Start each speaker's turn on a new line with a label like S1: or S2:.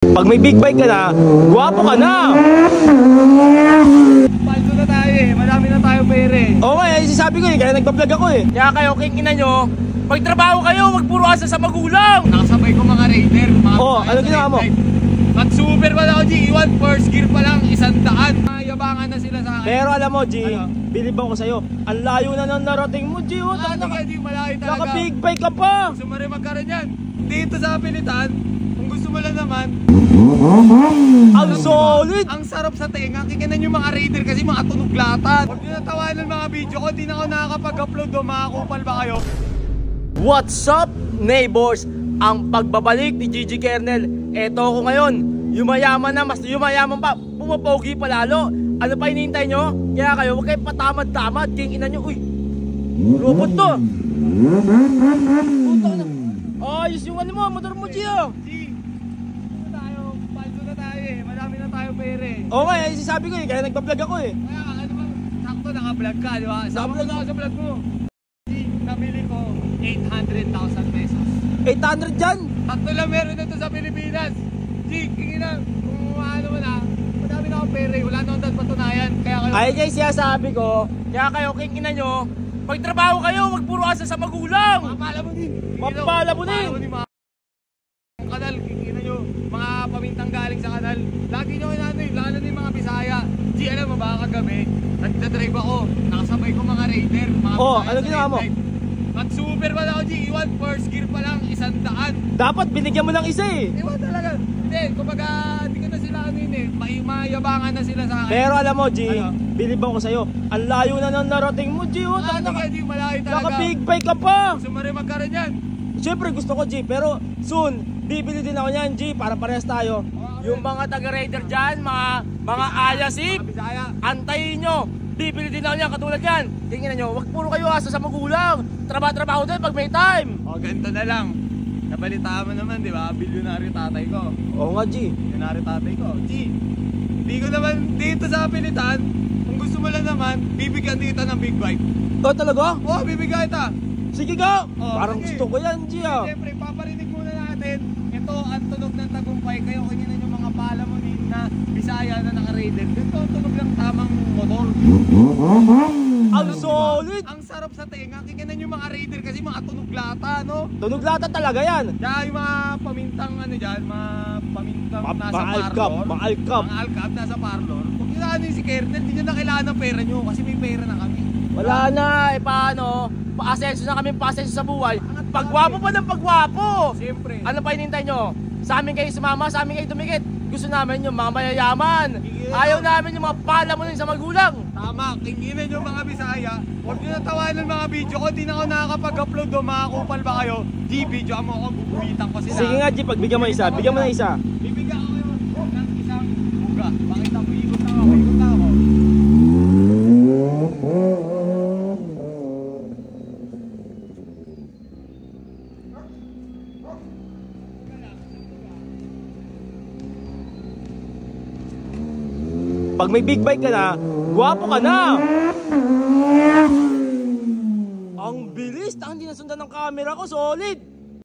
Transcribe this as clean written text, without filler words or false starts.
S1: Pag may big bike ka na, guwapo ka na.
S2: Paldo na tayo eh, marami na tayo pere.
S1: Oo nga, sinasabi ko eh, kaya nagpa-vlog ako eh.
S2: Kaya kayo, kingkinan nyo, pagtrabaho kayo, magpuro asa sa magulang. Nakasabay ko mga raider, mga
S1: ano ginawa mo?
S2: Mag-super pa ako, G. Iwan, first gear pa lang, 100. Mayabangan na sila sa akin.
S1: Pero alam mo, G, bilib ako sa'yo. Ang layo na nang narating mo, G.
S2: G, malayo talaga.
S1: Naka-big bike ka pa.
S2: Gusto mo rin magkaroon yan. Dito sa Pilitan, kung gusto mo lang naman,
S1: ang solid.
S2: ang sarap sa tenga. Kikinan yung mga raider kasi mga tunuglatan. Huwag nyo natawanan mga video ko, di na ako nakakapag-upload o makakupal ba kayo?
S1: What's up, neighbors? Ang pagbabalik ni Gigi Kernel. Eto ko ngayon. Yumayaman na, mas yumayaman pa. Pumapogi pa lalo. Ano pa hinihintay nyo? Kaya kayo, huwag kayo patamad-tamad. King ina nyo. Uy, robot to. Puta na. Ayos yung ano mo, motor mo, G.
S2: G, paldo na tayo eh. Marami na tayo pere.
S1: Oo nga, sinasabi ko eh, kaya nagpa-vlog ako eh.
S2: Kaya ano ba, sakto naka-vlog ka, di ba? Sama
S1: Naka-vlog
S2: ako sa vlog mo. G, nabili ko 800,000 pesos.
S1: 800 dyan.
S2: Tatlo lang meron na ito sa Pilipinas. G, kingin na, kung ano mo na, madami na akong pere. Wala na akong patunayan. Kaya kayo,
S1: Ay, guys, sinasabi ko, kaya kayo, king nyo, pagtrabaho kayo, magpuro asa sa magulang.
S2: mapala mo din.
S1: Mapala mo din.
S2: Mga kanal, kingin nyo, mga pamintang galing sa kanal. Lagi nyo kinanoy, lalo na yung mga Bisaya. G, alam mo ba, kagabi, nagdadrive ako, nakasabay ko mga raider, mga Bisaya
S1: ano
S2: sa
S1: ginawa mo?
S2: night drive. Mag-super pa ako, G, iwan, first gear pa lang, 100.
S1: Dapat binigyan mo ng isa eh.
S2: Iwan talaga. Hindi, kumbaga, hindi ko na sila kanina eh. Mayabangan na sila sa akin.
S1: Pero alam mo, G,
S2: Ano?
S1: bilib ako sa'yo. Ang layo na nang narating mo, G.
S2: G, malayo talaga.
S1: Naka-big bike ka pa.
S2: Gusto mo rin magkaroon yan.
S1: Siyempre gusto ko, G, pero soon, bibili din ako niyan, G, para parehas tayo. Yung mga taga-raider dyan, mga ayasip,
S2: Mga Bisaya.
S1: antayin nyo. Bibili din ako niyan, katulad yan. Tingnan nyo, wag puro kayo asa sa magulang. Trabaho din pag may time.
S2: O, ganito na lang. Nabalitaan mo naman, di ba? Bilyonaryo tatay ko.
S1: Oo nga, G.
S2: Bilyonaryo tatay ko. G, hindi ko naman dito sa Pilitan, kung gusto mo lang naman, bibigyan kita ng big bike.
S1: Oh, talaga?
S2: Oo, bibigyan kita.
S1: Sige ka.
S2: Oh,
S1: Parang
S2: sige.
S1: gusto ko yan, G.
S2: Siyempre, paparinig muna natin. Ito ang tunog ng tagumpay. Kayo kanina yung mga pala mo na Bisaya na naka-raider. Ito ang tunog ng tamang motor.
S1: Ang solid.
S2: Ang sarap sa tenga. Kikinan yung mga raider kasi mga tunuglata, no?
S1: Tunog lata talaga yan.
S2: Kaya yung mga pamintang ano dyan, mga pamintang nasa
S1: Mga alcap,
S2: parlor.
S1: mga alcap.
S2: Mga alcap nasa parlor. Kung kailangan yung si Kernel, hindi nyo na kailangan ng pera nyo kasi may pera na kami.
S1: Wala na, paano? Pa-asenso na kami, pa-asenso sa buhay. Pagwapo pa ng pagwapo.
S2: Siyempre.
S1: Ano pa hinintay nyo? Sa amin kayo sumama, sa amin kayo tumikit. Gusto namin yung mga mayayaman. Ayaw namin yung mga pala mo sa magulang.
S2: Tama, kinginan yung mga Bisaya. Huwag nyo natawanan mga video ko. Di na ako nakakapag-upload o makakupal ba kayo. Di, video mo ako, gugulitan ko sila.
S1: Sige nga, G, pagbigyan mo isa. Bigyan mo ng isa.
S2: Bibigyan ko kayo ng isang buga. Pakita mo, ikot na ako, ikot na ako.
S1: Pag may big bike ka na, guwapo ka na. Ang bilis, hindi nasundan ng camera ko, solid.